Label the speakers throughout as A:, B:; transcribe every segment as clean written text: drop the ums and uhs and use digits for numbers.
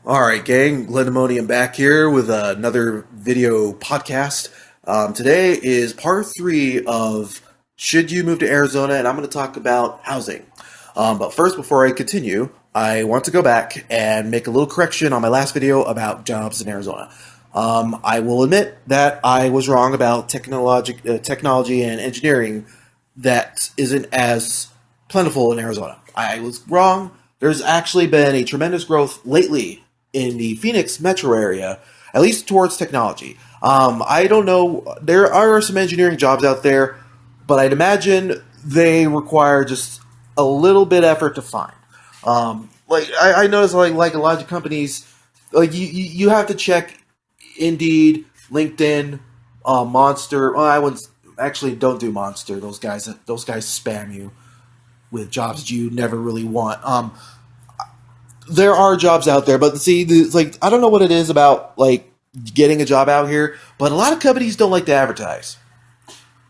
A: All right, gang. Glendemonium back here with another video podcast. Today is part three of Should You Move to Arizona? And I'm going to talk about housing. But first, before I continue, I want to go back and make a little correction on my last video about jobs in Arizona. I will admit that I was wrong about technology and engineering that isn't as plentiful in Arizona. I was wrong. There's actually been a tremendous growth lately in the Phoenix metro area, at least towards technology. I don't know. There are some engineering jobs out there, but I'd imagine they require just a little bit effort to find. I noticed like a lot of companies, like you have to check Indeed, LinkedIn, Monster. Well, I wouldn't actually don't do Monster. Those guys spam you with jobs you never really want. There are jobs out there, but see, like I don't know what it is about like getting a job out here, but a lot of companies don't like to advertise.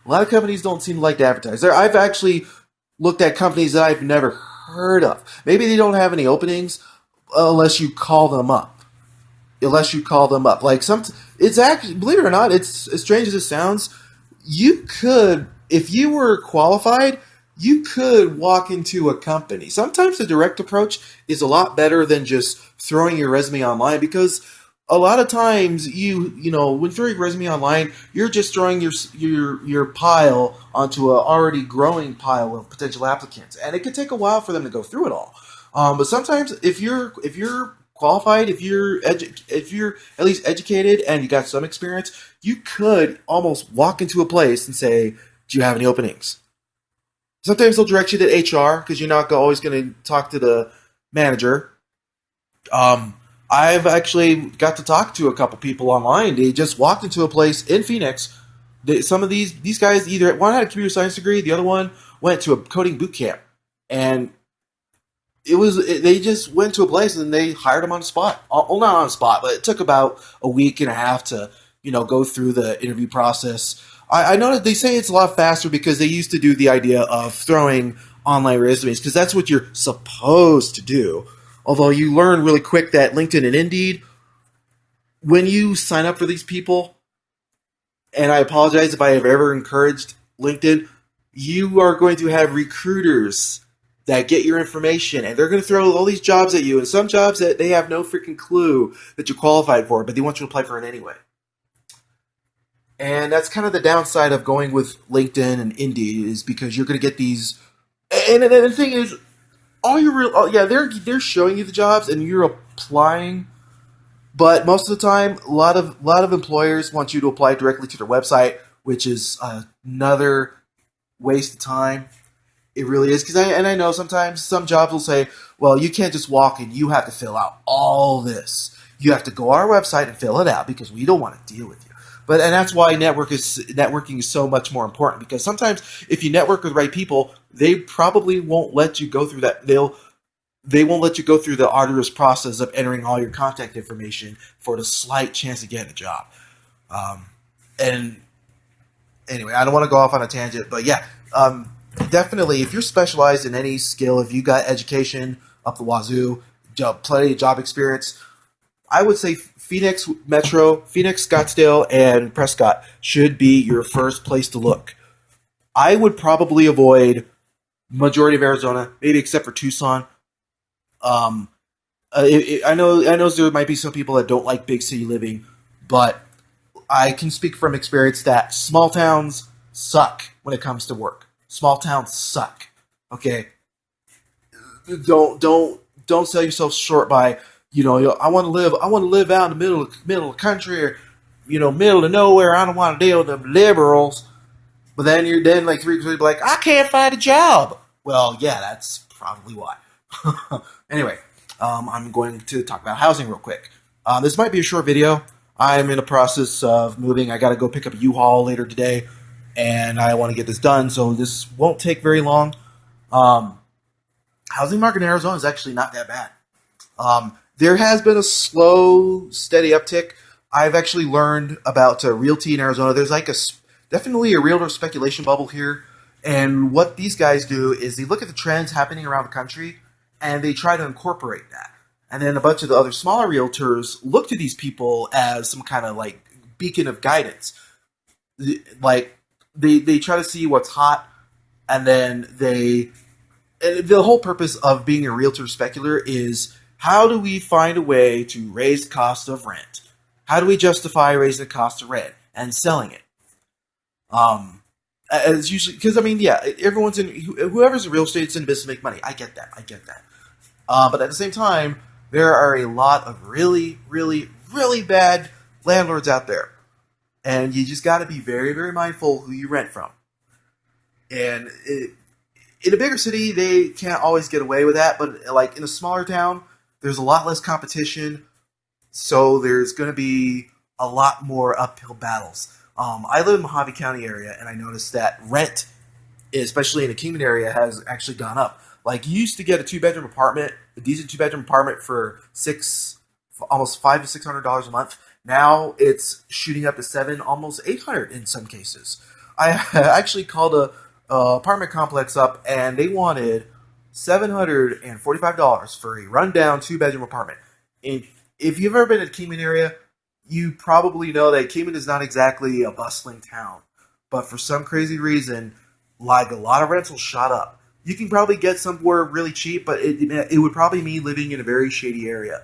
A: A lot of companies don't seem to like to advertise. I've actually looked at companies that I've never heard of. Maybe they don't have any openings unless you call them up. Like it's actually, believe it or not, it's as strange as it sounds. You could, if you were qualified, you could walk into a company. Sometimes the direct approach is a lot better than just throwing your resume online, because a lot of times when throwing your resume online, you're just throwing your pile onto a already growing pile of potential applicants, and it could take a while for them to go through it all. But sometimes if you're qualified, if you're at least educated and you got some experience, you could almost walk into a place and say, "Do you have any openings?" Sometimes they'll direct you to HR because you're not always going to talk to the manager. I've actually got to talk to a couple people online. They just walked into a place in Phoenix. Some of these guys, either one had a computer science degree, the other one went to a coding boot camp, and they just went to a place and they hired them on the spot. Well, not on the spot, but it took about a week and a half to go through the interview process. I know that they say it's a lot faster because they used to do the idea of throwing online resumes, because that's what you're supposed to do. Although you learn really quick that LinkedIn and Indeed, when you sign up for these people, and I apologize if I have ever encouraged LinkedIn, you are going to have recruiters that get your information, and they're going to throw all these jobs at you, and some jobs that they have no freaking clue that you're qualified for, but they want you to apply for it anyway. And that's kind of the downside of going with LinkedIn and Indeed, is because you're going to get these. And the thing is, they're showing you the jobs and you're applying, but most of the time, a lot of employers want you to apply directly to their website, which is another waste of time. It really is, because I know sometimes some jobs will say, "Well, you can't just walk in; you have to fill out all this. You have to go on our website and fill it out because we don't want to deal with you." And that's why networking is so much more important, because sometimes if you network with the right people, they probably won't let you go through that. They won't let you go through the arduous process of entering all your contact information for the slight chance of getting a job. And anyway, I don't want to go off on a tangent, but yeah, definitely, if you're specialized in any skill, if you got education up the wazoo, plenty of job experience, I would say Phoenix Metro, Phoenix, Scottsdale, and Prescott should be your first place to look. I would probably avoid majority of Arizona, maybe except for Tucson. Um, I know there might be some people that don't like big city living, but I can speak from experience that small towns suck when it comes to work. Small towns suck. Okay, don't sell yourself short by I want to live out in the middle of the country, or middle of nowhere. I don't want to deal with them liberals. But then you're then like 3 years be like, I can't find a job. Well, yeah, that's probably why. Anyway, I'm going to talk about housing real quick. This might be a short video. I'm in the process of moving. I got to go pick up a U-Haul later today, and I want to get this done, so this won't take very long. Housing market in Arizona is actually not that bad. There has been a slow, steady uptick. I've actually learned about realty in Arizona. There's definitely a realtor speculation bubble here. And what these guys do is they look at the trends happening around the country and they try to incorporate that. And then a bunch of the other smaller realtors look to these people as some kind of like beacon of guidance. Like they try to see what's hot, and then and the whole purpose of being a realtor speculator is how do we find a way to raise the cost of rent? How do we justify raising the cost of rent and selling it? Um, as usually because I mean, yeah, everyone's in whoever's in real estate's in business to make money. I get that. I get that. But at the same time, there are a lot of really, really, really bad landlords out there, and you just got to be very, very mindful who you rent from. And in a bigger city, they can't always get away with that, but like in a smaller town, there's a lot less competition, so there's going to be a lot more uphill battles. I live in the Mojave County area, and I noticed that rent, especially in the Kingman area, has actually gone up. Like you used to get a two-bedroom apartment, a decent two-bedroom apartment for almost $500 to $600 a month. Now it's shooting up to seven, almost 800 in some cases. I actually called a apartment complex up, and they wanted $745 for a rundown two-bedroom apartment. If you've ever been to the Kingman area, you probably know that Kingman is not exactly a bustling town, but for some crazy reason, like a lot of rentals shot up. You can probably get somewhere really cheap, but it would probably mean living in a very shady area.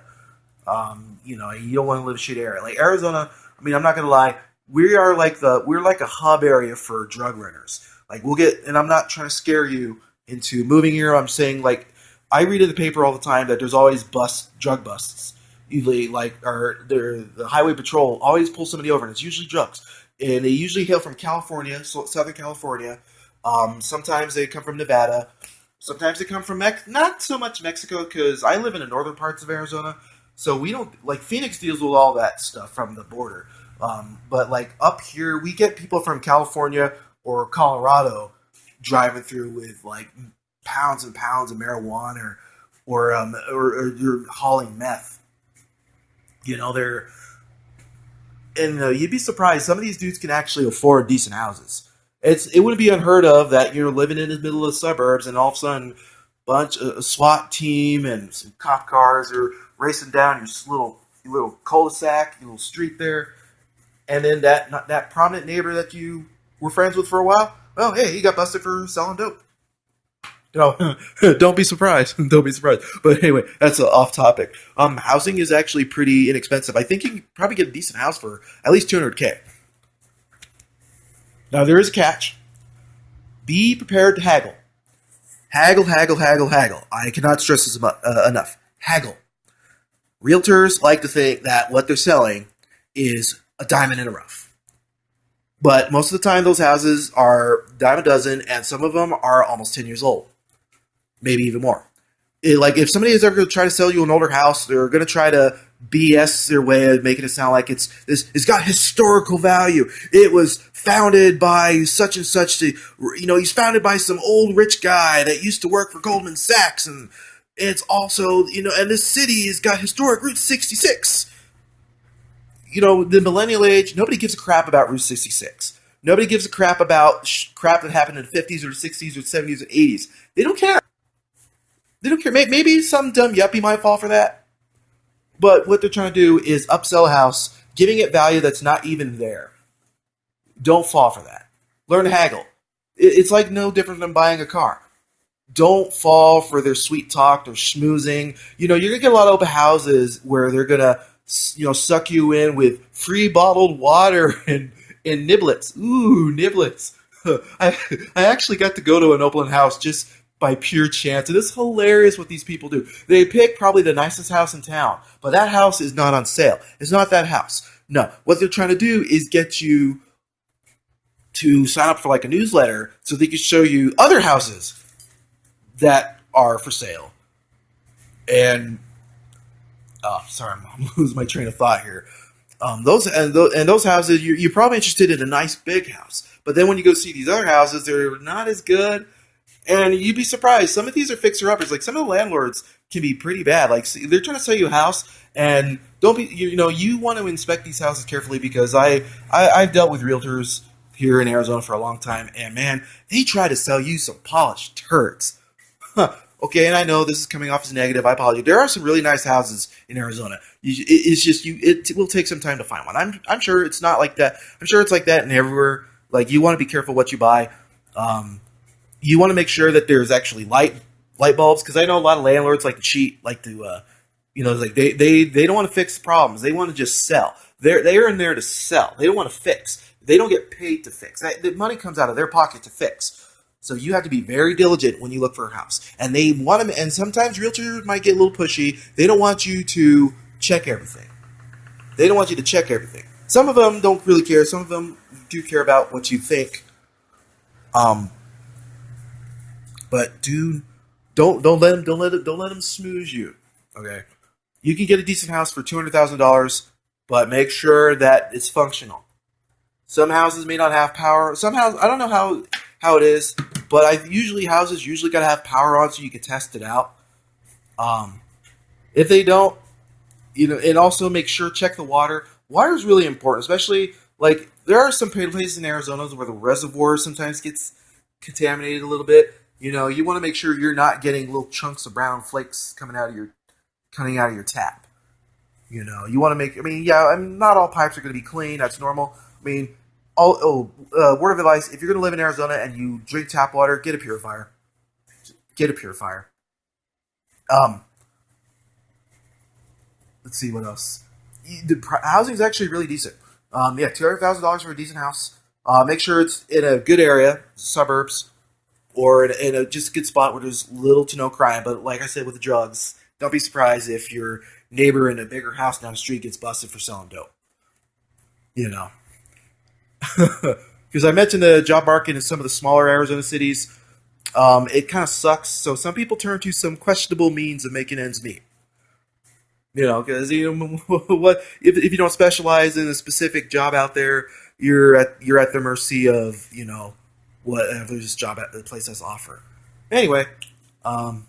A: You don't want to live in a shady area like Arizona. I mean, I'm not gonna lie, we're like a hub area for drug renters. Like and I'm not trying to scare you into moving here. I'm saying like I read in the paper all the time that there's always drug busts. Usually, or the highway patrol always pulls somebody over, and it's usually drugs. And they usually hail from California, Southern California. Sometimes they come from Nevada. Sometimes they come from not so much Mexico, because I live in the northern parts of Arizona, so we don't like Phoenix deals with all that stuff from the border. But like up here, we get people from California or Colorado driving through with like pounds and pounds of marijuana, or you're hauling meth. They're and you'd be surprised. Some of these dudes can actually afford decent houses. It wouldn't be unheard of that you're living in the middle of the suburbs, and all of a sudden, a SWAT team and some cop cars are racing down your little cul-de-sac, your little street there, and then that prominent neighbor that you were friends with for a while. Well, hey, he got busted for selling dope. Don't be surprised. Don't be surprised. But anyway, that's off topic. Housing is actually pretty inexpensive. I think you can probably get a decent house for at least $200K. Now there is a catch. Be prepared to haggle. Haggle, haggle, haggle, haggle. I cannot stress this enough. Haggle. Realtors like to think that what they're selling is a diamond in a rough. But most of the time, those houses are dime a dozen, and some of them are almost 10 years old. Maybe even more. Like if somebody is ever going to try to sell you an older house, they're going to try to BS their way of making it sound like it's got historical value. It was founded by such and such. He's founded by some old rich guy that used to work for Goldman Sachs, and it's also and this city has got historic Route 66. The millennial age, nobody gives a crap about Route 66. Nobody gives a crap about crap that happened in the 50s or 60s or 70s or 80s. They don't care. They don't care. Maybe some dumb yuppie might fall for that. But what they're trying to do is upsell a house, giving it value that's not even there. Don't fall for that. Learn to haggle. It's like no different than buying a car. Don't fall for their sweet talk, their schmoozing. You're going to get a lot of open houses where they're going to suck you in with free bottled water and niblets. Ooh, niblets. I actually got to go to an open house just by pure chance. It is hilarious what these people do. They pick probably the nicest house in town, but that house is not on sale. It's not that house. No, what they're trying to do is get you to sign up for like a newsletter so they can show you other houses that are for sale. And sorry, I'm losing my train of thought here. Those houses, you're probably interested in a nice big house, but then when you go see these other houses, they're not as good. And you'd be surprised. Some of these are fixer-uppers. Like some of the landlords can be pretty bad. Like they're trying to sell you a house, and don't be. You want to inspect these houses carefully, because I've dealt with realtors here in Arizona for a long time, and man, they try to sell you some polished turds. Okay, and I know this is coming off as negative. I apologize. There are some really nice houses in Arizona. It's just you. It will take some time to find one. I'm sure it's not like that. I'm sure it's like that in everywhere. Like you want to be careful what you buy. Um, you want to make sure that there's actually light bulbs because I know a lot of landlords like to cheat, like to like they don't want to fix problems. They want to just sell. They're in there to sell. They don't want to fix. They don't get paid to fix. The money comes out of their pocket to fix. So you have to be very diligent when you look for a house. And they want to. And sometimes realtors might get a little pushy. They don't want you to check everything. They don't want you to check everything. Some of them don't really care. Some of them do care about what you think. Um, but don't let them smooze you. Okay, you can get a decent house for $200,000, but make sure that it's functional. Some houses may not have power. Some houses, I don't know how it is, but houses usually got to have power on so you can test it out. Um, if they don't, and also make sure check the water. Water is really important, especially like there are some places in Arizona where the reservoir sometimes gets contaminated a little bit. You want to make sure you're not getting little chunks of brown flakes coming out of your tap. You want to make. I mean, yeah, not all pipes are going to be clean. That's normal. I mean, word of advice: if you're going to live in Arizona and you drink tap water, get a purifier. Get a purifier. Um, let's see what else. The housing is actually really decent. Yeah, $200,000 for a decent house. Make sure it's in a good area, suburbs, or in a just good spot where there's little to no crime. But like I said with the drugs, don't be surprised if your neighbor in a bigger house down the street gets busted for selling dope. You know, because I mentioned the job market in some of the smaller Arizona cities. It kind of sucks. So some people turn to some questionable means of making ends meet. Because what if you don't specialize in a specific job out there, you're at the mercy of whatever this job at the place has to offer. Anyway, um,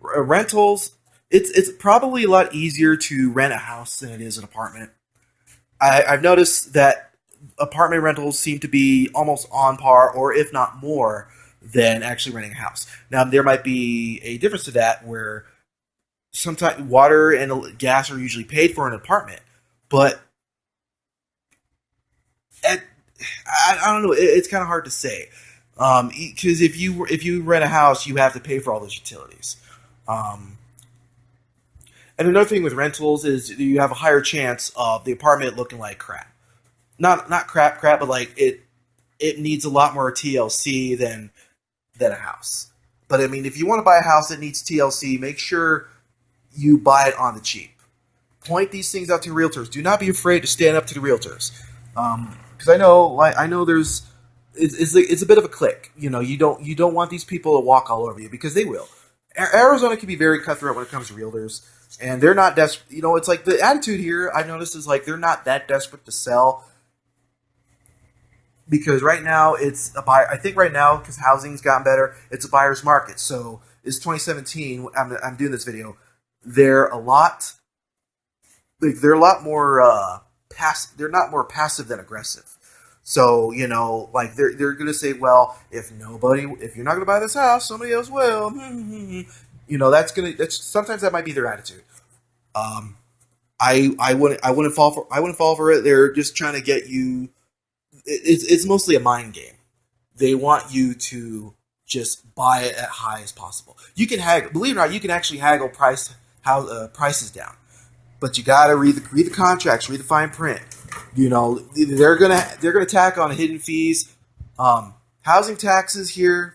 A: rentals. It's probably a lot easier to rent a house than it is an apartment. I've noticed that apartment rentals seem to be almost on par, or if not more, than actually renting a house. Now there might be a difference to that where sometimes water and gas are usually paid for in an apartment, but at, I don't know. It's kind of hard to say because if you rent a house, you have to pay for all those utilities. Um, and another thing with rentals is you have a higher chance of the apartment looking like crap. Not crap, but like it needs a lot more TLC than a house. But I mean, if you want to buy a house that needs TLC, make sure you buy it on the cheap. Point these things out to realtors. Do not be afraid to stand up to the realtors, because I know it's a bit of a click. You don't want these people to walk all over you because they will. Arizona can be very cutthroat when it comes to realtors, and they're not desperate. It's like the attitude here I've noticed is like they're not that desperate to sell because right now it's a buyer. I think right now because housing's gotten better, it's a buyer's market. So it's 2017. I'm doing this video. They're a lot they're a lot more they're not more passive than aggressive. So like they're gonna say, well, if you're not gonna buy this house, somebody else will. That's sometimes that might be their attitude. Um, I wouldn't fall for it. They're just trying to get you. It's mostly a mind game. They want you to just buy it at high as possible. You can haggle. Believe it or not, you can actually haggle prices down. But you gotta read the contracts, read the fine print. They're gonna tack on hidden fees. Housing taxes here.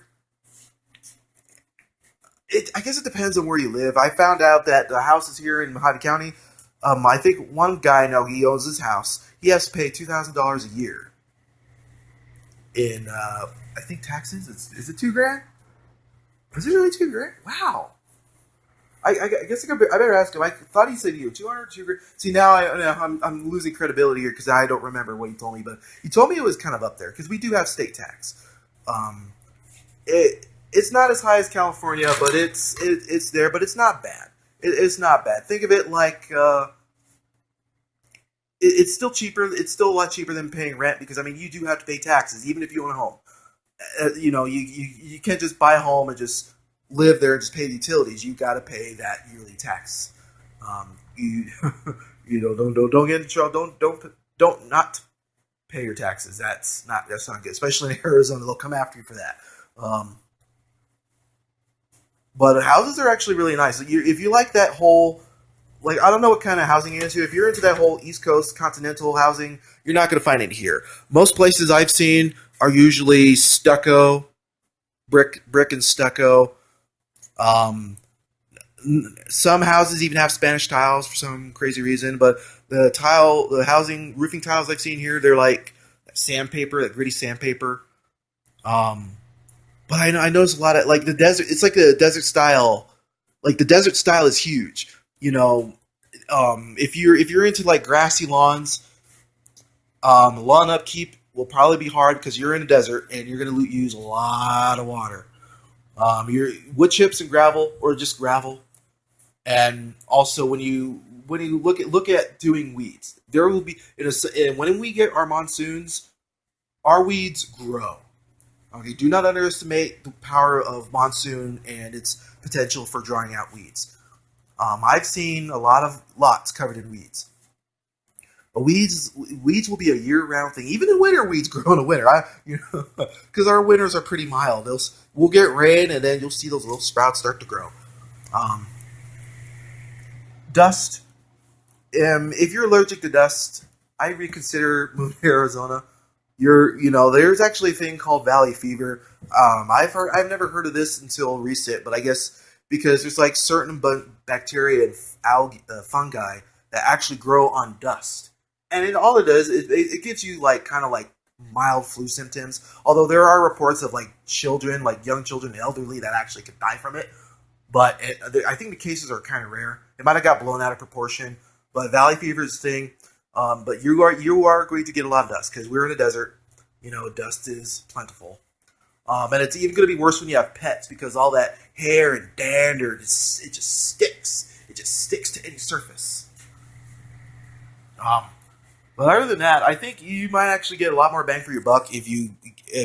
A: I guess it depends on where you live. I found out that the houses here in Mojave County. I think one guy I know he owns his house. He has to pay $2,000 a year in I think taxes. Is it 2 grand? Is it really 2 grand? Wow. I guess I better ask him. I thought he said you 200, 2 grand. See, now I'm losing credibility here because I don't remember what he told me, but he told me it was kind of up there because we do have state tax. Um, it's not as high as California, but it's there, but it's not bad. It's not bad. Think of it like it's still cheaper. It's still a lot cheaper than paying rent because I mean you do have to pay taxes even if you own a home. You can't just buy a home and just live there and just pay the utilities. You got to pay that yearly tax. You don't get in trouble. Don't not pay your taxes. That's not good, especially in Arizona. They'll come after you for that. Um, but houses are actually really nice. If you like that whole, like, I don't know what kind of housing you're into. If you're into that whole East Coast continental housing, you're not going to find it here. Most places I've seen are usually stucco, brick and stucco. Um, some houses even have Spanish tiles for some crazy reason, but the housing roofing tiles I've seen here, they're like sandpaper, like gritty sandpaper. Um, but I notice a lot of like the desert. It's like a desert style. Like the desert style is huge. If you're into like grassy lawns, lawn upkeep will probably be hard because you're in a desert and you're going to use a lot of water. Your wood chips and gravel, or just gravel, and also when you look at doing weeds, there will be and when we get our monsoons, our weeds grow. Okay, do not underestimate the power of monsoon and its potential for drawing out weeds. I've seen a lot of lots covered in weeds. But weeds will be a year-round thing. Even in winter, weeds grow in the winter. Because our winters are pretty mild. We'll get rain, and then you'll see those little sprouts start to grow. Um, Dust. If you're allergic to dust, I reconsider moving to Arizona. There's actually a thing called valley fever. I've never heard of this until recent, but I guess because there's like certain bacteria and algae, fungi that actually grow on dust, and all it does is it gives you like kind of like mild flu symptoms. Although there are reports of like children, like young children, elderly that actually could die from it. But I think the cases are kind of rare. It might have got blown out of proportion, but valley fever is a thing. But you are going to get a lot of dust because we're in a desert. Dust is plentiful. And it's even going to be worse when you have pets because all that hair and dander, it just sticks. It just sticks to any surface. Um, but other than that, I think you might actually get a lot more bang for your buck if you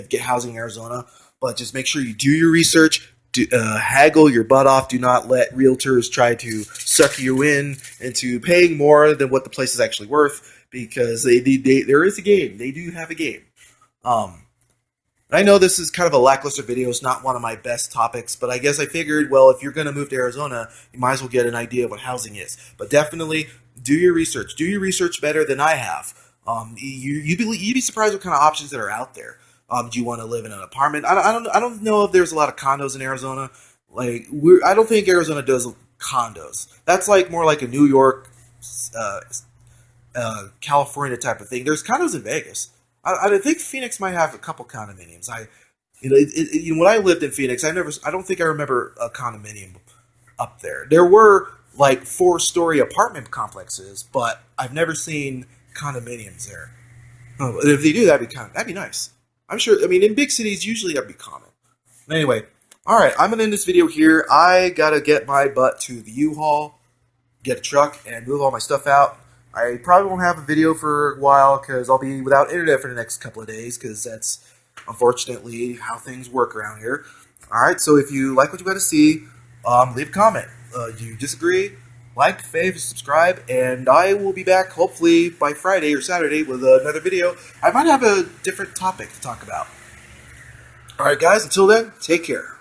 A: get housing in Arizona. But just make sure you do your research. Haggle your butt off. Do not let realtors try to suck you into paying more than what the place is actually worth because there is a game. They do have a game. Um, I know this is kind of a lackluster video. It's not one of my best topics, but I guess I figured, well, if you're going to move to Arizona, you might as well get an idea of what housing is. But definitely do your research. Do your research better than I have. You'd be surprised what kind of options that are out there. Do you want to live in an apartment? I don't know if there's a lot of condos in Arizona. I don't think Arizona does condos. That's like more like a New York, uh, California type of thing. There's condos in Vegas. I think Phoenix might have a couple condominiums. When I lived in Phoenix, I don't think I remember a condominium up there. There were like 4-story apartment complexes, but I've never seen condominiums there. Oh, if they do, that'd be nice. I'm sure. I mean, in big cities, usually that'd be common. Anyway, all right, I'm gonna end this video here. I gotta get my butt to the U-Haul, get a truck, and move all my stuff out. I probably won't have a video for a while because I'll be without internet for the next couple of days because that's unfortunately how things work around here. All right, so if you like what you got to see, leave a comment. Do you disagree? Like, fave, subscribe, and I will be back hopefully by Friday or Saturday with another video. I might have a different topic to talk about. All right, guys, until then, take care.